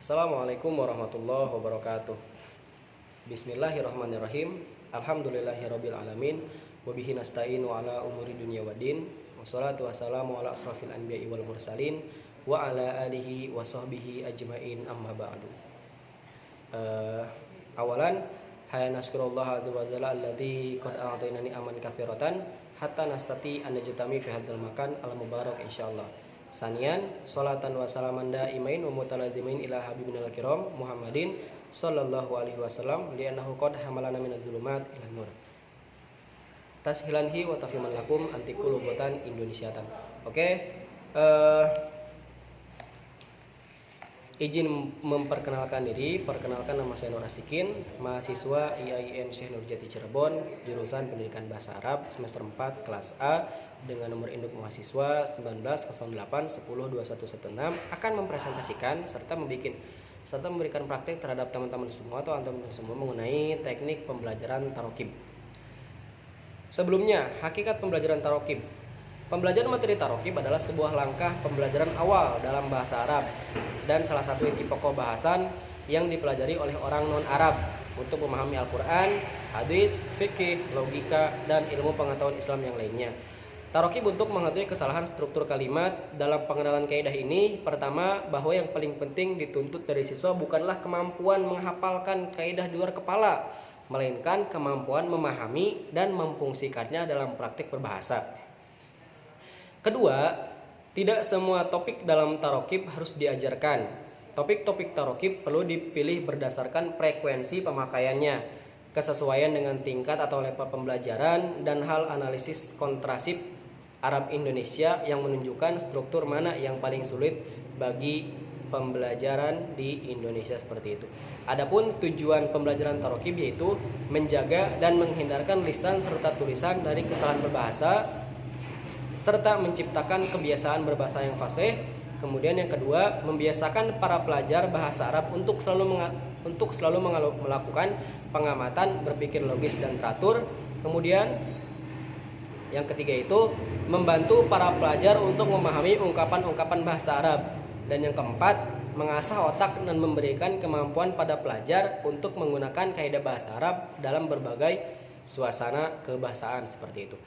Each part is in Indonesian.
Assalamualaikum warahmatullahi wabarakatuh. Bismillahirrahmanirrahim. Alhamdulillahirabbil alamin wa bihi nasta'inu ala umuri dunya waddin. Wassalatu wassalamu ala asrofil anbiya'i wal mursalin wa ala alihi wa sahbihi ajmain amma ba'du. Awalan hayya naskurullah azza wa jalla alladzi qad a'tainani aman katsiratan hatta nastati an najtami fi hadzal makan al mubarak insyaallah. Sanian salatan wa salaman daimain wa mutalazimin ila habibina al-kiram Muhammadin sallallahu alaihi wasallam li'annahu qad hamalana minaz zulumat ila nur. Tashilanhi wa tafiman lakum antikul buatan Indonesiatan. Oke. Izin memperkenalkan diri. Perkenalkan, nama saya Nur Asikin, mahasiswa IAIN Syekh Nurjati Cirebon, jurusan Pendidikan Bahasa Arab semester 4 kelas A dengan nomor induk mahasiswa 1908102116 akan mempresentasikan serta memberikan praktek terhadap teman-teman semua atau teman-teman semua mengenai teknik pembelajaran tarokib. Sebelumnya, hakikat pembelajaran tarokib. Pembelajaran materi tarokib adalah sebuah langkah pembelajaran awal dalam bahasa Arab dan salah satu inti pokok bahasan yang dipelajari oleh orang non-Arab untuk memahami Al-Quran, hadis, fikih, logika, dan ilmu pengetahuan Islam yang lainnya. Tarokib untuk mengetahui kesalahan struktur kalimat. Dalam pengenalan kaidah ini, pertama, bahwa yang paling penting dituntut dari siswa bukanlah kemampuan menghafalkan kaidah di luar kepala, melainkan kemampuan memahami dan memfungsikannya dalam praktik berbahasa. Kedua, tidak semua topik dalam tarokib harus diajarkan. Topik-topik tarokib perlu dipilih berdasarkan frekuensi pemakaiannya, kesesuaian dengan tingkat atau level pembelajaran, dan hal analisis kontrasif Arab Indonesia yang menunjukkan struktur mana yang paling sulit bagi pembelajaran di Indonesia seperti itu. Adapun tujuan pembelajaran tarokib yaitu menjaga dan menghindarkan lisan serta tulisan dari kesalahan berbahasa serta menciptakan kebiasaan berbahasa yang fasih. Kemudian yang kedua, membiasakan para pelajar bahasa Arab untuk selalu melakukan pengamatan, berpikir logis dan teratur. Kemudian yang ketiga itu membantu para pelajar untuk memahami ungkapan-ungkapan bahasa Arab. Dan yang keempat, mengasah otak dan memberikan kemampuan pada pelajar untuk menggunakan kaidah bahasa Arab dalam berbagai suasana kebahasaan seperti itu.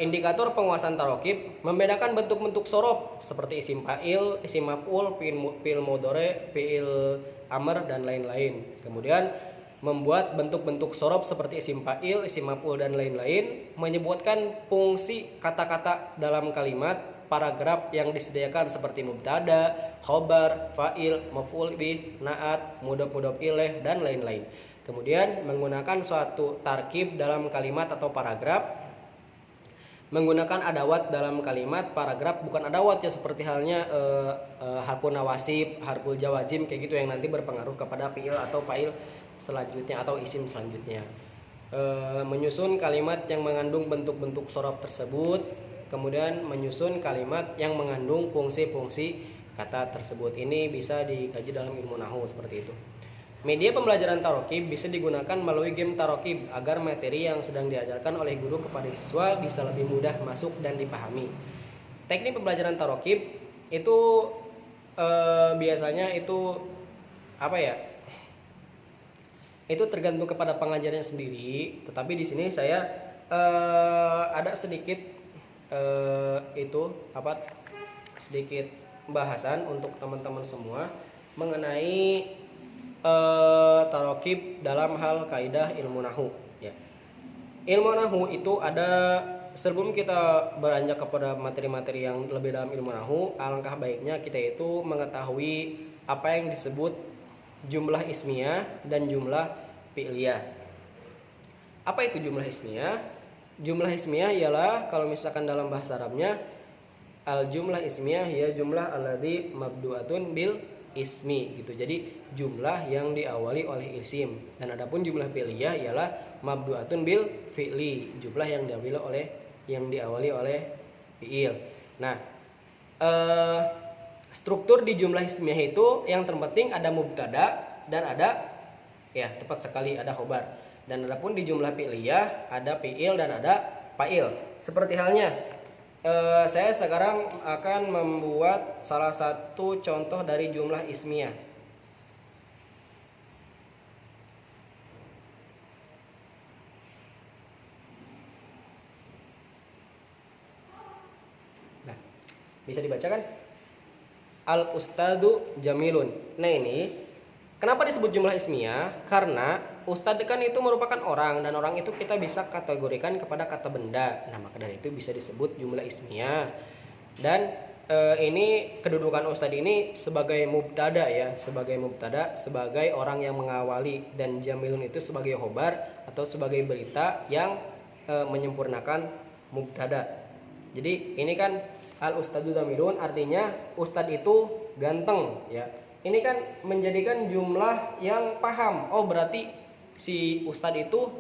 Indikator penguasaan tarokib membedakan bentuk-bentuk sorob seperti isim fa'il, isim maf'ul, fi'il mudhari, fi'il amr dan lain-lain. Kemudian membuat bentuk-bentuk sorob seperti isim fa'il, isim maf'ul dan lain-lain, menyebutkan fungsi kata-kata dalam kalimat, paragraf yang disediakan seperti mubtada, khobar, fa'il, maf'ul bih, na'at, mudhaf ilaih dan lain-lain. Kemudian menggunakan suatu tarkib dalam kalimat atau paragraf, menggunakan adawat dalam kalimat paragraf, bukan adawat ya seperti halnya harful nawasib, harful jawazim kayak gitu yang nanti berpengaruh kepada fiil atau fa'il selanjutnya atau isim selanjutnya. Menyusun kalimat yang mengandung bentuk-bentuk sorob tersebut, kemudian menyusun kalimat yang mengandung fungsi-fungsi kata tersebut. Ini bisa dikaji dalam ilmu nahwu seperti itu. Media pembelajaran tarokib bisa digunakan melalui game tarokib agar materi yang sedang diajarkan oleh guru kepada siswa bisa lebih mudah masuk dan dipahami. Teknik pembelajaran tarokib itu biasanya itu apa ya? Itu tergantung kepada pengajarnya sendiri. Tetapi di sini saya ada sedikit sedikit bahasan untuk teman-teman semua mengenai tarokib dalam hal kaidah ilmu nahwu ya. Ilmu nahwu itu ada, sebelum kita beranjak kepada materi-materi yang lebih dalam ilmu nahwu, alangkah baiknya kita itu mengetahui apa yang disebut jumlah ismiyah dan jumlah fi'liyah. Apa itu jumlah ismiyah? Jumlah ismiyah ialah kalau misalkan dalam bahasa Arabnya al jumlah ismiyah ya jumlah alladzi mabdu'atun bil ismi gitu. Jadi jumlah yang diawali oleh isim. Dan adapun jumlah fi'liyah ialah mabdu'atun bil fi'li, jumlah yang diawali oleh fi'il. Nah, struktur di jumlah ismiyah itu yang terpenting ada mubtada dan ada ya tepat sekali ada khobar. Dan adapun di jumlah fi'liyah ada fi'il dan ada fa'il. Seperti halnya saya sekarang akan membuat salah satu contoh dari jumlah ismiyah. Bisa dibacakan? Al ustadu jamilun. Nah ini kenapa disebut jumlah ismiyah? Karena ustad kan itu merupakan orang, dan orang itu kita bisa kategorikan kepada kata benda. Nah maka dari itu bisa disebut jumlah ismiyah. Dan ini kedudukan ustad ini sebagai mubtada ya, sebagai mubtada, sebagai orang yang mengawali, dan jamilun itu sebagai khobar atau sebagai berita yang menyempurnakan mubtada. Jadi ini kan al ustadu jamilun artinya ustad itu ganteng ya. Ini kan menjadikan jumlah yang paham. Oh berarti si ustad itu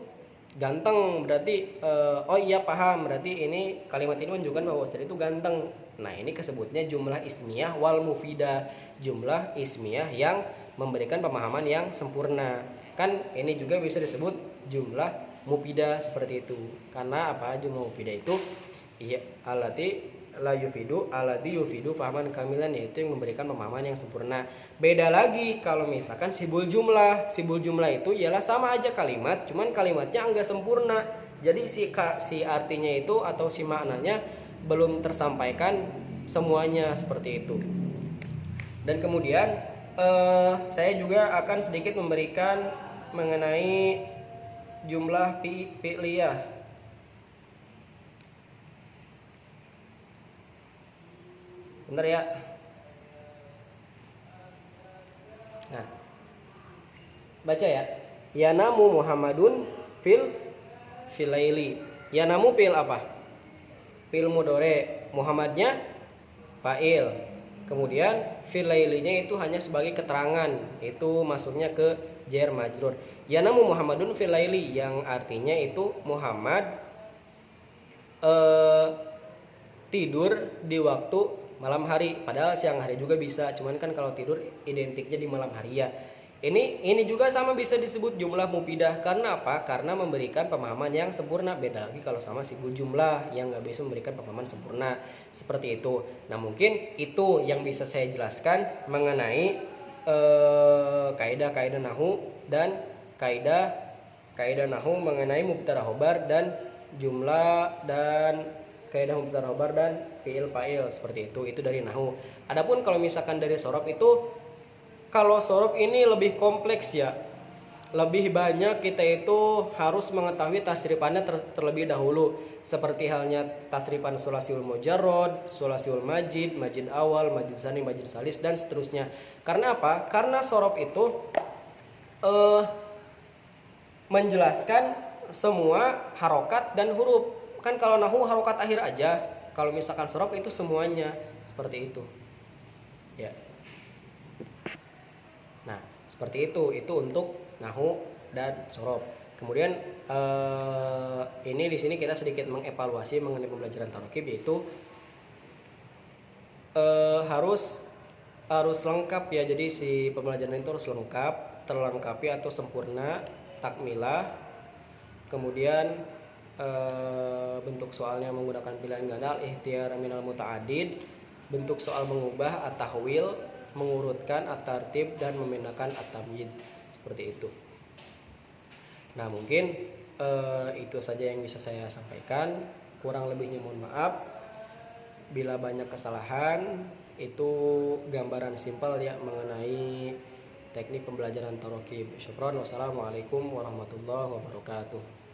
ganteng, berarti oh iya paham, berarti ini kalimat ini menunjukkan bahwa ustad itu ganteng. Nah ini kesebutnya jumlah ismiyah wal mufidah, jumlah ismiyah yang memberikan pemahaman yang sempurna. Kan ini juga bisa disebut jumlah mufidah seperti itu. Karena apa? Jumlah mufidah itu iya alati la yufidu alati yufidu fahaman kamilan, yaitu yang memberikan pemahaman yang sempurna. Beda lagi kalau misalkan sibul jumlah. Sibul jumlah itu ialah sama aja kalimat, cuman kalimatnya enggak sempurna. Jadi si artinya itu atau si maknanya belum tersampaikan semuanya seperti itu. Dan kemudian saya juga akan sedikit memberikan mengenai jumlah fi'liyah. Bentar ya. Nah, baca ya. Yanamu Muhammadun filaili. Yanamu fil apa? Fil mudhari, Muhammadnya fa'il. Kemudian filailinya itu hanya sebagai keterangan, itu masuknya ke jar majrur. Yanamu Muhammadun filaili, yang artinya itu Muhammad tidur di waktu malam hari, padahal siang hari juga bisa, cuman kan kalau tidur identiknya di malam hari ya. Ini juga sama bisa disebut jumlah mufidah. Karena apa? Karena memberikan pemahaman yang sempurna. Beda lagi kalau sama sibul jumlah yang nggak bisa memberikan pemahaman sempurna seperti itu. Nah mungkin itu yang bisa saya jelaskan mengenai kaidah-kaidah nahu dan kaidah nahu mengenai mubtada khobar dan jumlah, dan kaidah mubtada khobar dan fiil fa'il seperti itu. Itu dari nahu. Adapun kalau misalkan dari sorof itu, kalau sorof ini lebih kompleks ya, lebih banyak kita itu harus mengetahui tasrifannya terlebih dahulu, seperti halnya tasrifan sulasiul mujarrad, sulasiul majid, majid awal, majid tsani, majid salis, dan seterusnya. Karena apa? Karena sorof itu menjelaskan semua harokat dan huruf. Kan kalau nahu harokat akhir aja, kalau misalkan sorof itu semuanya seperti itu ya. Nah, seperti itu untuk nahu dan sorof. Kemudian ini di sini kita sedikit mengevaluasi mengenai pembelajaran tarokib, yaitu harus lengkap ya. Jadi si pembelajaran itu harus lengkap, terlengkapi atau sempurna, takmilah. Kemudian bentuk soalnya menggunakan pilihan ganda, ikhtiyar minal muta'adid, bentuk soal mengubah at-tahwil, mengurutkan at-tartib, dan memindahkan at-tamyiz seperti itu. Nah mungkin itu saja yang bisa saya sampaikan. Kurang lebihnya mohon maaf. Bila banyak kesalahan, itu gambaran simpel ya mengenai teknik pembelajaran tarokib. Syukron. Wassalamualaikum warahmatullahi wabarakatuh.